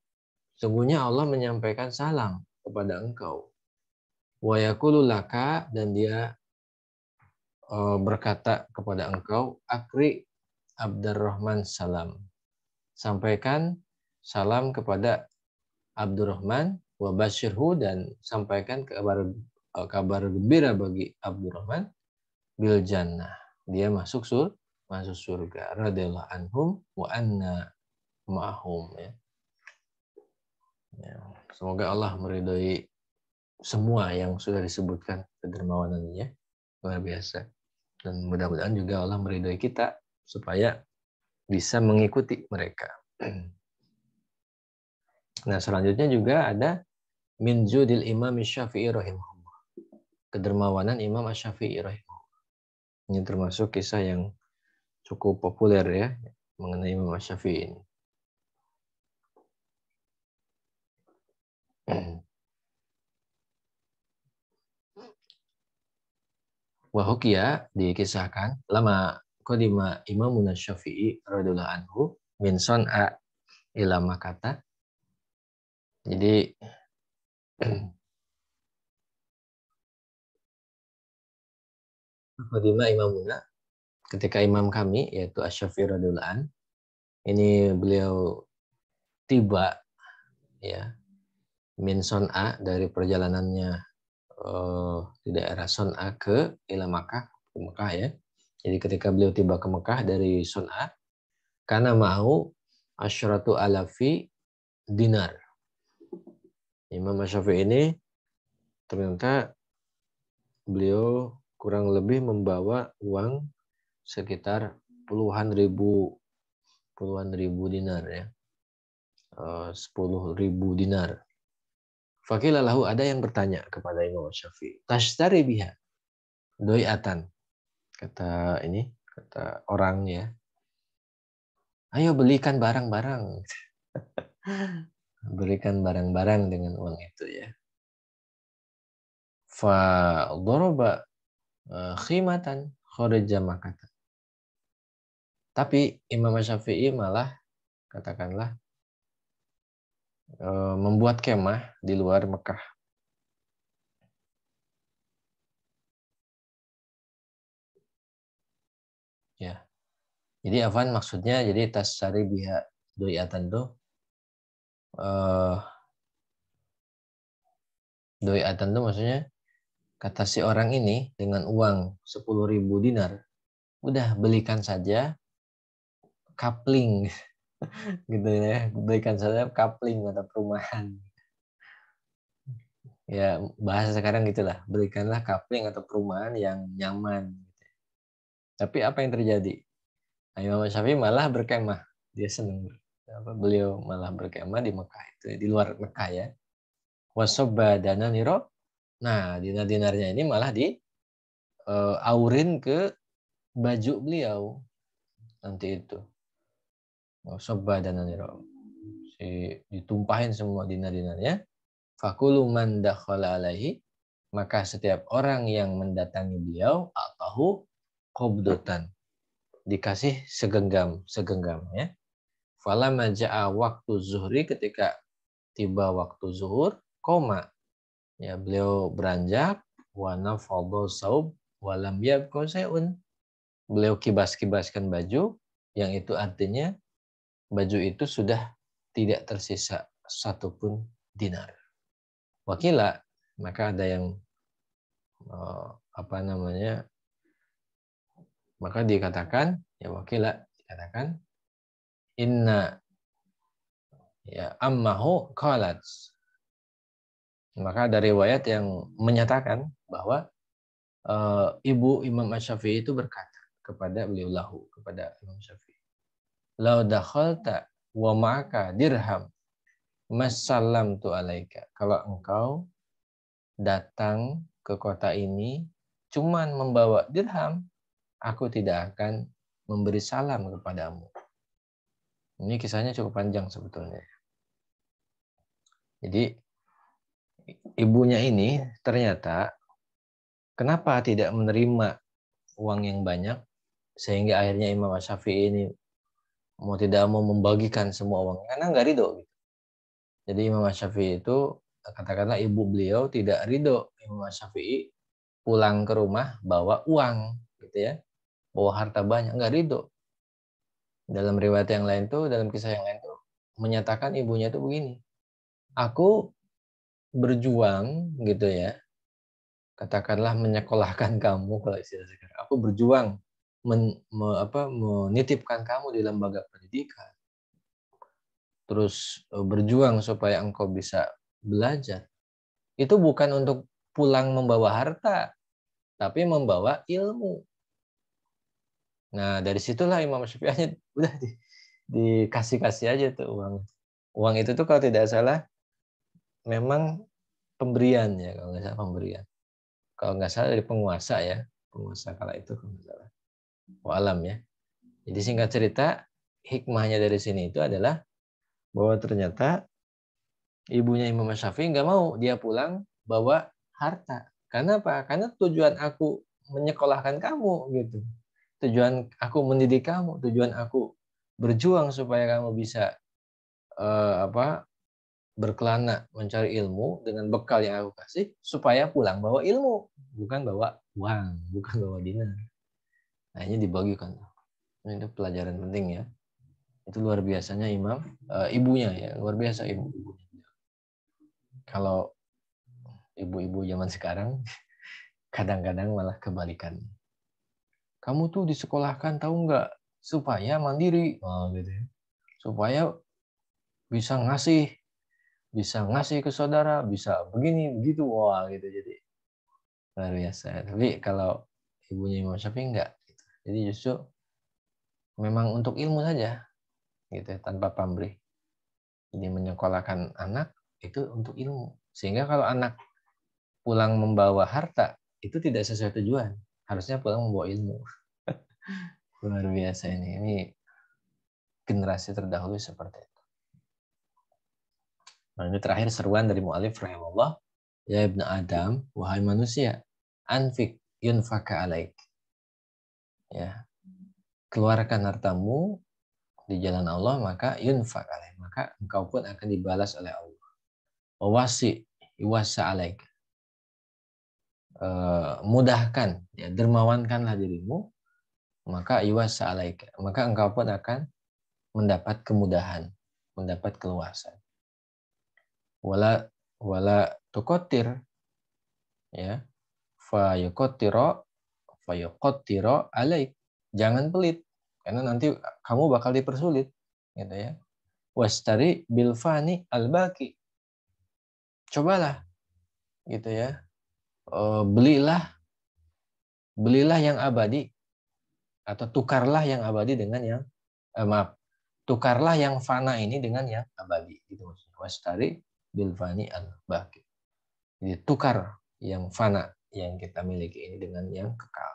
Sungguhnya Allah menyampaikan salam kepada engkau. Wa yaqulu laka, dan dia berkata kepada engkau, akri Abdurrahman salam. Sampaikan salam kepada Abdurrahman, wa basyirhu, dan sampaikan kabar gembira bagi Abdurrahman, bil jannah, dia masuk surga, radhiyallahu anhum wa anna ma'ahum ya. Ya, semoga Allah meridhoi semua yang sudah disebutkan kedermawanannya, luar biasa. Dan mudah-mudahan juga Allah meridhoi kita supaya bisa mengikuti mereka. Nah, selanjutnya juga ada min judil Imam Syafi'i rahimahullah. Kedermawanan Imam Syafi'i rahimahullah. Ini termasuk kisah yang cukup populer ya mengenai Imam Syafi'i ini. Wahukia dikisahkan lama qadima Imamun Syafi'i radhiyallahu anhu min Son'a ila Makkah. Jadi qadima Imamuna, ketika imam kami yaitu Asy-Syafi'i radhiyallahu an, ini beliau tiba ya min Son'a dari perjalanannya di daerah Son'a ke ila Makkah, ke Mekah ya. Jadi ketika beliau tiba ke Mekah dari Son'a, karena mau asyratu alafi dinar. Imam Syafi'i ini ternyata beliau kurang lebih membawa uang sekitar puluhan ribu dinar ya. 10.000 dinar. Fakila lahu, ada yang bertanya kepada Imam Syafi'i, tashtari biha doiatan, kata orang ya, ayo belikan barang-barang, berikan barang-barang dengan uang itu ya. Fa doroba khimatan kharaja Makkah. Tapi Imam Syafi'i malah katakanlah membuat kemah di luar Mekah. Ya. Jadi Afan maksudnya jadi tasari biha doiatan tuh doiatan tuh maksudnya kata si orang ini dengan uang 10.000 dinar, udah belikan saja kapling gitu ya, belikan saja kapling atau perumahan. Ya bahasa sekarang gitulah, belikanlah kapling atau perumahan yang nyaman. Tapi apa yang terjadi? Imam Syafi'i malah berkemah, dia senang. Beliau malah berkemah di Mekah itu, di luar Mekah ya. Wasobba dana niro. Nah, dinar-dinarnya ini malah di aurin ke baju beliau nanti itu. Wasobba dana niro. Ditumpahin semua dinar-dinarnya. Fakulu man dakhala alaihi, maka setiap orang yang mendatangi beliau atahu qabdatan, dikasih segenggam ya. Falamma ja'a waktu zuhri, ketika tiba waktu zuhur, koma ya beliau beranjak, wa nafadha saub wa lam yabqa syai'un. Beliau kibas-kibaskan baju, yang itu artinya baju itu sudah tidak tersisa satupun dinar. Wakila, maka ada yang maka dikatakan ya wakila dikatakan inna ya ammahu qalat. Maka ada riwayat yang menyatakan bahwa ibu Imam Syafi'i itu berkata kepada beliau lahu, kepada Imam Syafi'i, lau dakhalta wa ma'aka dirham masallamtu alaika. Kalau engkau datang ke kota ini cuman membawa dirham, aku tidak akan memberi salam kepadamu. Ini kisahnya cukup panjang sebetulnya. Jadi ibunya ini ternyata kenapa tidak menerima uang yang banyak sehingga akhirnya Imam Syafi'i ini mau tidak mau membagikan semua uang karena nggak ridho. Jadi Imam Syafi'i itu katakanlah ibu beliau tidak ridho Imam Syafi'i pulang ke rumah bawa uang gitu ya, bawa harta banyak, nggak ridho. Dalam riwayat yang lain tuh, dalam kisah yang lain tuh menyatakan ibunya tuh begini, aku berjuang gitu ya, katakanlah menyekolahkan kamu kalau istilah sekarang, aku berjuang menitipkan kamu di lembaga pendidikan, terus berjuang supaya engkau bisa belajar. Itu bukan untuk pulang membawa harta, tapi membawa ilmu. Nah, dari situlah Imam Syafi'i udah dikasih-kasih aja tuh uang. Uang itu tuh kalau tidak salah memang pemberian ya, kalau nggak salah pemberian. Kalau nggak salah dari penguasa ya, penguasa kala itu kalau nggak salah. Walam ya. Jadi singkat cerita, hikmahnya dari sini itu adalah bahwa ternyata ibunya Imam Syafi'i nggak mau dia pulang bawa harta. Karena apa? Karena tujuan aku menyekolahkan kamu gitu. Tujuan aku mendidik kamu, tujuan aku berjuang supaya kamu bisa apa berkelana mencari ilmu dengan bekal yang aku kasih supaya pulang bawa ilmu, bukan bawa uang, bukan bawa dinar. Nah, ini dibagikan. Ini pelajaran penting ya. Itu luar biasanya Imam ibunya ya, luar biasa ibu. Kalau ibu-ibu zaman sekarang kadang-kadang malah kebalikan. Kamu tuh disekolahkan tahu nggak supaya mandiri, oh, gitu ya. Supaya bisa ngasih ke saudara, bisa begini begitu, wah gitu. Jadi luar biasa. Tapi kalau ibunya Imam Syafi'i enggak. Gitu. Jadi justru memang untuk ilmu saja, gitu ya, tanpa pamrih. Jadi menyekolahkan anak itu untuk ilmu. Sehingga kalau anak pulang membawa harta, itu tidak sesuai tujuan. Harusnya pulang membawa ilmu. Luar biasa ini. Ini generasi terdahulu seperti itu. Nah, ini terakhir seruan dari mu'alif rahimahullah. Ya ibnu Adam, wahai manusia, anfik yunfaka alaik. Ya, keluarkan hartamu di jalan Allah, maka yunfak alaik. Maka engkau pun akan dibalas oleh Allah. Wawasi iwasa alaik. Mudahkan, ya, dermawankanlah dirimu, maka iwasa alaik. Maka engkau pun akan mendapat kemudahan, mendapat keluasan. Wala tukotir, ya, fayuqotiro alaik. Jangan pelit, karena nanti kamu bakal dipersulit, gitu ya. Wastari bilfani albaki. Cobalah, gitu ya. Belilah yang abadi, atau tukarlah yang abadi dengan yang tukarlah yang fana ini dengan yang abadi, gitu maksudnya. Wastari bilfani albaki. Jadi tukar yang fana yang kita miliki ini dengan yang kekal.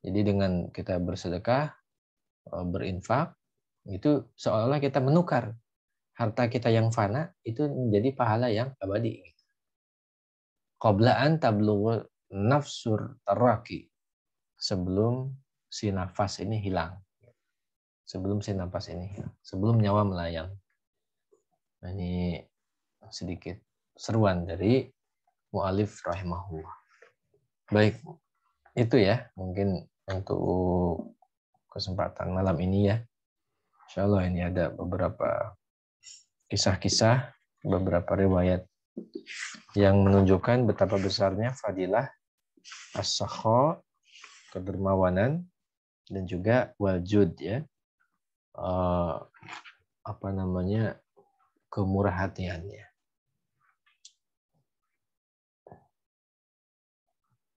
Jadi dengan kita bersedekah, berinfak, itu seolah-olah kita menukar harta kita yang fana itu menjadi pahala yang abadi. Qobla'an tablughu nafsur taraki. Sebelum si nafas ini hilang. Sebelum si nafas ini hilang. Sebelum nyawa melayang. Nah, ini sedikit seruan dari mu'alif rahimahullah. Baik, itu ya mungkin untuk kesempatan malam ini ya. Insya Allah ini ada beberapa kisah-kisah, beberapa riwayat yang menunjukkan betapa besarnya fadilah as-sakha, kedermawanan, dan juga waljud ya, apa namanya, kemurah hatiannya.